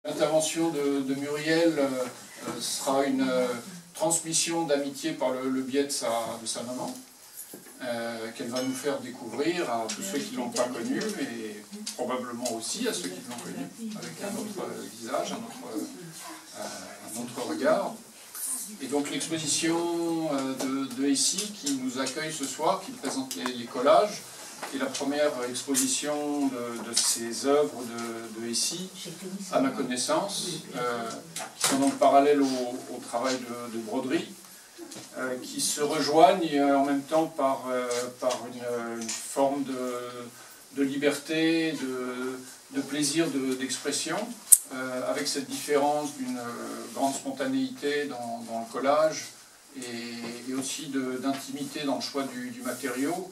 L'intervention de Muriel sera une transmission d'amitié par le biais de sa maman, qu'elle va nous faire découvrir à tous ceux qui ne l'ont pas connue et probablement aussi à ceux qui l'ont connue, avec un autre visage, un autre regard. Et donc l'exposition de Essie qui nous accueille ce soir, qui présente les collages, est la première exposition de ces œuvres de Essie, à ma connaissance, qui sont donc parallèles au travail de broderie, qui se rejoignent en même temps par une forme de liberté, de plaisir d'expression, avec cette différence d'une grande spontanéité dans le collage et aussi d'intimité dans le choix du matériau,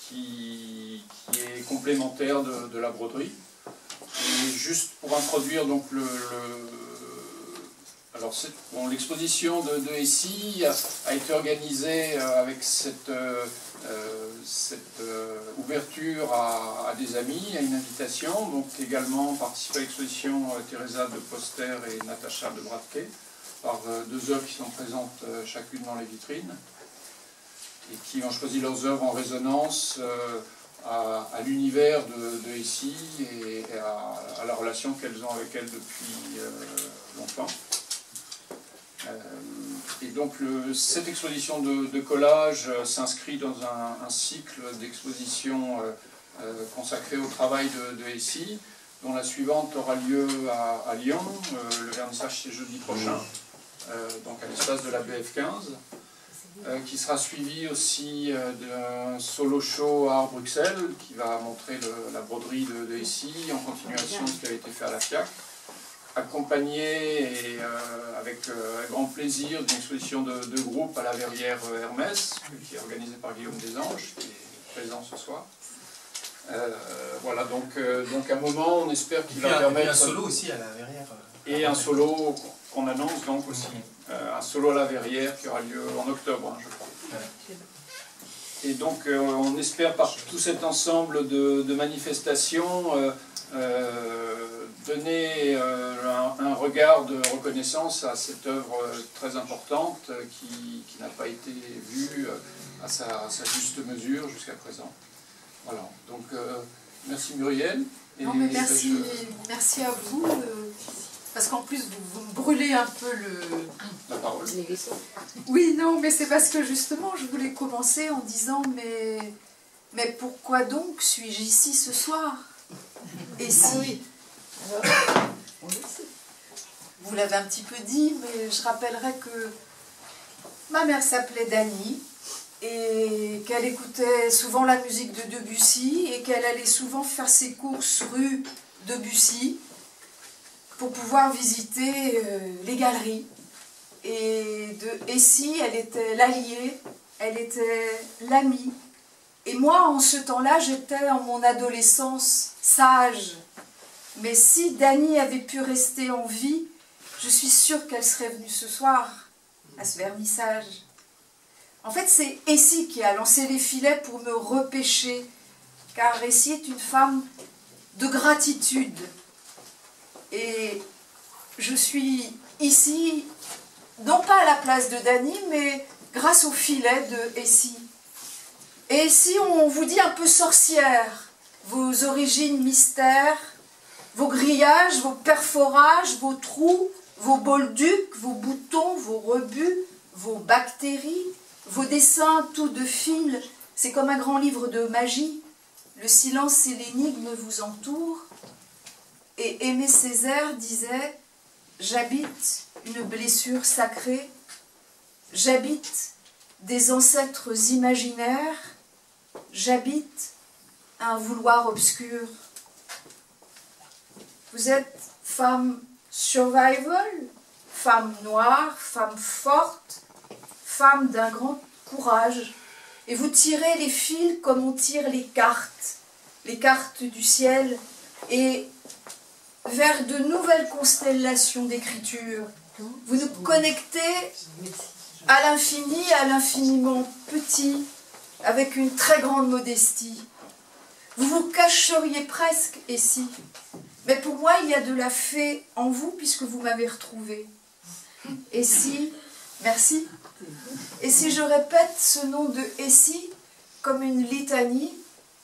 qui est complémentaire de la broderie. Et juste pour introduire donc l'exposition de Essie a été organisée avec cette ouverture à des amis, à une invitation. Donc également participé à l'exposition Teresa de Poster et Natacha de Bradke, par deux œuvres qui sont présentes chacune dans les vitrines, et qui ont choisi leurs œuvres en résonance à l'univers de Essie et à la relation qu'elles ont avec elle depuis longtemps. Et donc cette exposition de collage s'inscrit dans un cycle d'expositions consacré au travail de Essie, dont la suivante aura lieu à Lyon. Le vernissage c'est jeudi prochain, donc à l'espace de la BF15. Qui sera suivi aussi d'un solo show à Bruxelles qui va montrer la broderie de Essie en continuation de ce qui a été fait à la FIAC, accompagné et avec grand plaisir d'une exposition de groupe à la Verrière Hermès, qui est organisée par Guillaume Desanges, qui est présent ce soir. Voilà, donc un moment, on espère qu'il va permettre... Et un solo aussi à la Verrière. Et un solo qu'on annonce donc aussi. Un solo à la Verrière qui aura lieu en octobre, je crois. Et donc on espère par tout cet ensemble de manifestations donner un regard de reconnaissance à cette œuvre très importante qui n'a pas été vue à sa juste mesure jusqu'à présent. Voilà, donc merci Muriel. Non mais merci à vous. Parce qu'en plus, vous me brûlez un peu la parole. Oui, non, mais c'est parce que justement, je voulais commencer en disant mais pourquoi donc suis-je ici ce soir? Et si oui. Vous l'avez un petit peu dit, mais je rappellerai que ma mère s'appelait Dany et qu'elle écoutait souvent la musique de Debussy et qu'elle allait souvent faire ses courses rue Debussy pour pouvoir visiter les galeries. Et de Essie, elle était l'alliée, elle était l'amie. Et moi, en ce temps-là, j'étais en mon adolescence sage. Mais si Dany avait pu rester en vie, je suis sûre qu'elle serait venue ce soir à ce vernissage. En fait, c'est Essie qui a lancé les filets pour me repêcher, car Essie est une femme de gratitude. Et je suis ici, non pas à la place de Dany, mais grâce au filet de Essie. Et Essie, on vous dit un peu sorcière, vos origines mystères, vos grillages, vos perforages, vos trous, vos bolducs, vos boutons, vos rebuts, vos bactéries, vos dessins tout de fil, c'est comme un grand livre de magie. Le silence et l'énigme vous entourent. Et Aimé Césaire disait « J'habite une blessure sacrée, j'habite des ancêtres imaginaires, j'habite un vouloir obscur. » Vous êtes femme survival, femme noire, femme forte, femme d'un grand courage, et vous tirez les fils comme on tire les cartes du ciel, et vers de nouvelles constellations d'écriture. Vous nous connectez à l'infini, à l'infiniment petit, avec une très grande modestie. Vous vous cacheriez presque, Essie, Mais pour moi, il y a de la fée en vous puisque vous m'avez retrouvée. Et si, merci, et si je répète ce nom de Essie comme une litanie,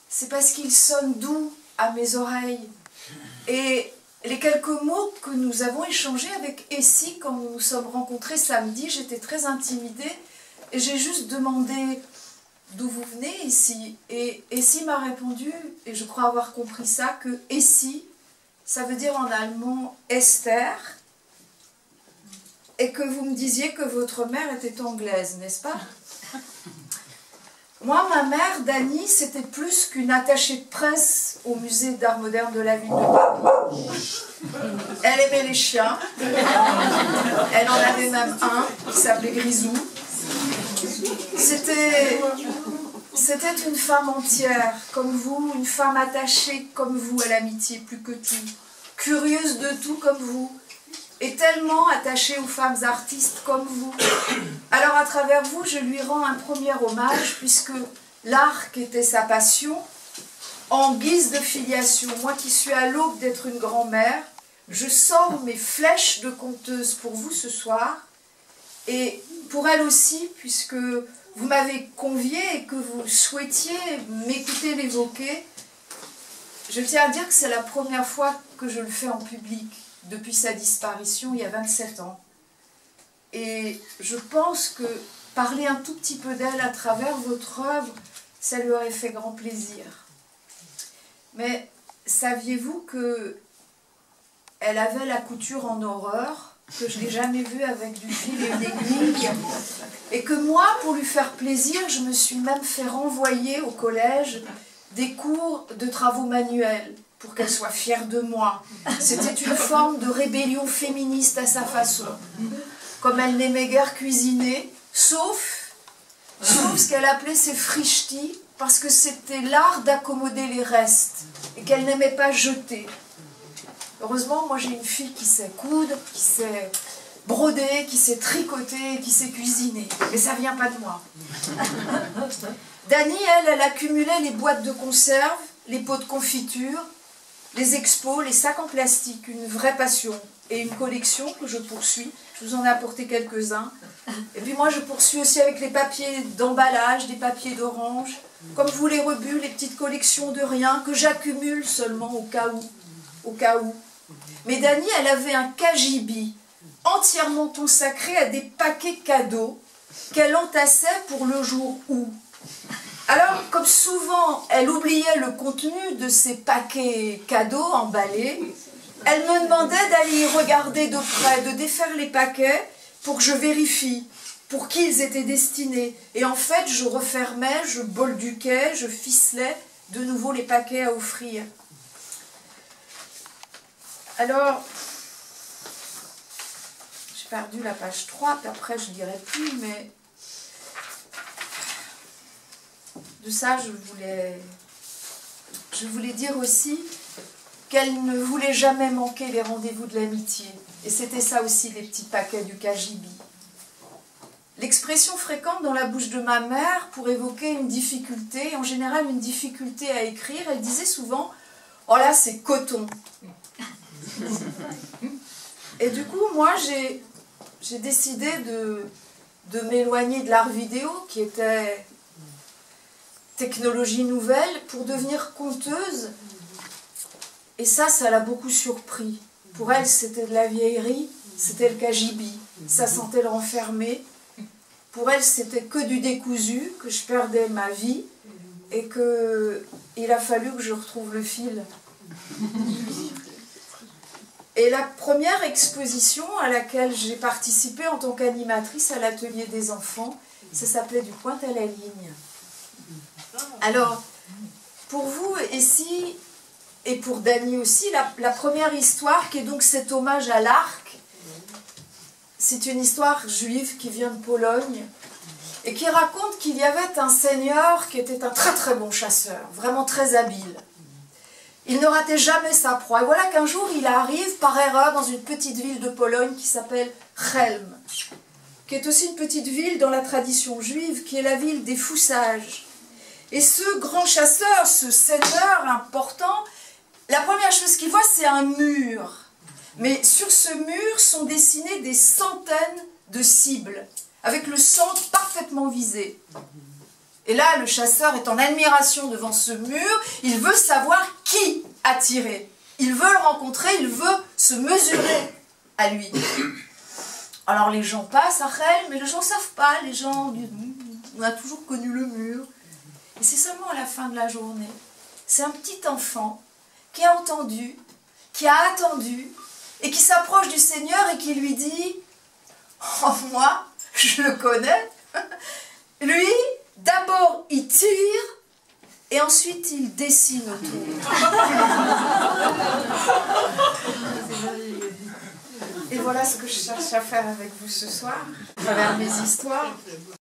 c'est parce qu'il sonne doux à mes oreilles. Et les quelques mots que nous avons échangés avec Essie quand nous nous sommes rencontrés samedi, j'étais très intimidée et j'ai juste demandé d'où vous venez Essie. Et Essie m'a répondu, et je crois avoir compris ça, que Essie, ça veut dire en allemand Esther, et que vous me disiez que votre mère était anglaise, n'est-ce pas? Moi, ma mère, Dany, c'était plus qu'une attachée de presse au musée d'art moderne de la ville de Paris. Elle aimait les chiens. Elle en avait même un qui s'appelait Grisou. C'était une femme entière, comme vous, une femme attachée comme vous à l'amitié, plus que tout. Curieuse de tout comme vous. Et tellement attachée aux femmes artistes comme vous. Alors à travers vous, je lui rends un premier hommage, puisque l'art qui était sa passion, en guise de filiation, moi qui suis à l'aube d'être une grand-mère, je sors mes flèches de conteuse pour vous ce soir, et pour elle aussi, puisque vous m'avez convié et que vous souhaitiez m'écouter l'évoquer. Je tiens à dire que c'est la première fois que je le fais en public, depuis sa disparition il y a 27 ans. Et je pense que parler un tout petit peu d'elle à travers votre œuvre, ça lui aurait fait grand plaisir. Mais saviez-vous que elle avait la couture en horreur, que je n'ai jamais vue avec du fil et une aiguille, et que moi, pour lui faire plaisir, je me suis même fait renvoyer au collège des cours de travaux manuels, pour qu'elle soit fière de moi. C'était une forme de rébellion féministe à sa façon. Comme elle n'aimait guère cuisiner, sauf ce qu'elle appelait ses frichtis, parce que c'était l'art d'accommoder les restes, et qu'elle n'aimait pas jeter. Heureusement, moi j'ai une fille qui sait coudre, qui sait broder, qui sait tricoter, qui sait cuisiner. Mais ça vient pas de moi. Dany, elle accumulait les boîtes de conserve, les pots de confiture, les expos, les sacs en plastique, une vraie passion et une collection que je poursuis. Je vous en ai apporté quelques-uns. Et puis moi, je poursuis aussi avec les papiers d'emballage, des papiers d'orange, comme vous les rebuts, les petites collections de rien que j'accumule seulement au cas où. Mais Dany, elle avait un cagibi entièrement consacré à des paquets cadeaux qu'elle entassait pour le jour où. Alors, comme souvent, elle oubliait le contenu de ces paquets cadeaux emballés, elle me demandait d'aller y regarder de près, de défaire les paquets pour que je vérifie pour qui ils étaient destinés. Et en fait, je refermais, je bolduquais, je ficelais de nouveau les paquets à offrir. Alors, j'ai perdu la page 3, puis après je ne dirai plus, mais de ça, je voulais dire aussi qu'elle ne voulait jamais manquer les rendez-vous de l'amitié. Et c'était ça aussi, les petits paquets du cagibi. L'expression fréquente dans la bouche de ma mère pour évoquer une difficulté, en général une difficulté à écrire, elle disait souvent « Oh là, c'est coton ». Et du coup, moi, j'ai décidé de m'éloigner de l'art vidéo, qui était technologie nouvelle, pour devenir conteuse. Et ça l'a beaucoup surpris. Pour elle, c'était de la vieillerie, c'était le cagibi. Ça sentait le renfermer. Pour elle, c'était que du décousu, que je perdais ma vie, et qu'il a fallu que je retrouve le fil. Et la première exposition à laquelle j'ai participé en tant qu'animatrice à l'atelier des enfants, ça s'appelait Du Point à la ligne. Alors, pour vous, Essie, et pour Dany aussi, la première histoire, qui est donc cet hommage à l'arc, c'est une histoire juive qui vient de Pologne, et qui raconte qu'il y avait un seigneur qui était un très très bon chasseur, vraiment très habile. Il ne ratait jamais sa proie. Et voilà qu'un jour, il arrive par erreur dans une petite ville de Pologne qui s'appelle Chelm, qui est aussi une petite ville dans la tradition juive, qui est la ville des fous sages. Et ce grand chasseur, ce seigneur important, La première chose qu'il voit, c'est un mur. Mais sur ce mur sont dessinées des centaines de cibles, avec le centre parfaitement visé. Et là, le chasseur est en admiration devant ce mur, il veut savoir qui a tiré. Il veut le rencontrer, il veut se mesurer à lui. Alors les gens passent, Rachel, mais les gens ne savent pas, les gens disent, on a toujours connu le mur. Et c'est seulement à la fin de la journée. C'est un petit enfant qui a entendu, qui a attendu, et qui s'approche du Seigneur et qui lui dit, « Oh, moi, je le connais. Lui, d'abord, il tire, et ensuite, il dessine autour. » Et voilà ce que je cherche à faire avec vous ce soir, à travers mes histoires.